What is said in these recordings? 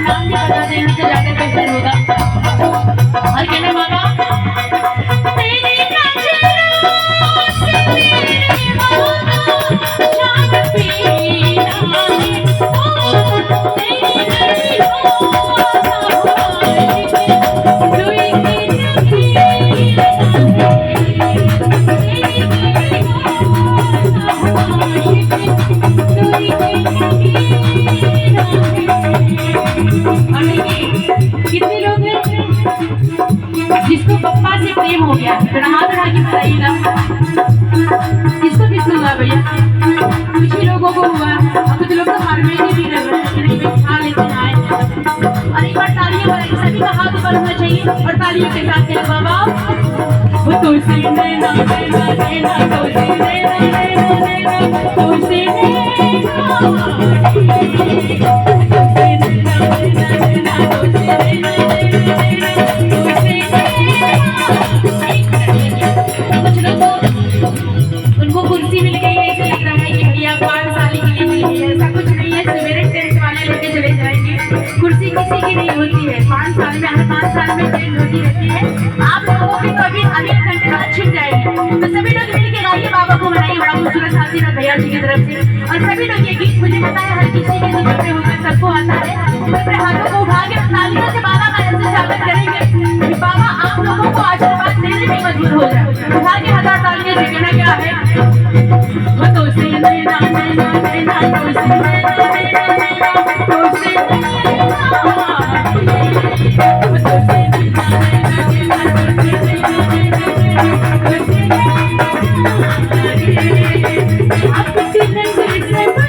नाम भी बता देंगे तो ज्यादा बेहतर होगा। और कहना बाबा तेरी नजरों से मेरे होठों जान पीना है, ओ तेरी नजरों कितने लोग हैं जिसको पप्पा से प्रेम हो गया, थोड़ा हाथ उठा के बताइएगा किसको किसको हुआ भैया। कुछ ही लोगों को हुआ और कुछ लोग तो हार में भी लग रहे हैं कि नहीं खा लेते आए। और एक बार तालियां बजाइए, सभी का हाथ ऊपर होना चाहिए और तालियों के साथ कहना बाबा वो तुलसी नैना नैना नैना तुलसी नैना नैना नैना तुलसी उनको कुर्सी मिल गई है, ऐसे लग रहा है कि भैया 5 साल के लिए मिल गई है। ऐसा कुछ नहीं है, सवेरे टेंट वाले लेके चले जाएंगे। कुर्सी किसी की नहीं होती है, 5 साल में हर 5 साल में टेंट होती रहती है। आप लोगों की तो अभी 1 घंटे बाद छिप जाएगी। तो सभी लोग मिल के गाइए, बाबा को मनाइए बड़ा खूबसूरत हाथी भैया जी की तरफ से। और सभी लोग ये गीत मुझे पता है हर किसी के जीवन में होगा, सबको आता है। अपने हाथों को उठा के तालियों से बाबा का ऐसे स्वागत करेंगे कि बाबा आप लोगों को आशीर्वाद देने में मजबूर हो जाए। उठा के हजार तालियां से कहना क्या है, वो तो से नैना नैना नैना तो से नैना नैना नैना तो से नैना वो तो से नैना नैना नैना तो से नैना नैना तो से नैना आपकी नजर से मुझे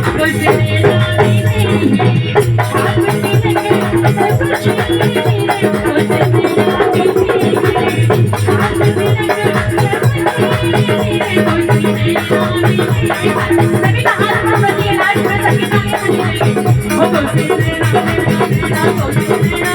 तो से नैना आपकी नजर से मुझे तो से सभी का हाथ ऊपर करिए, लाइट में सबके सामने वो तो से नैना नैना तो से नैना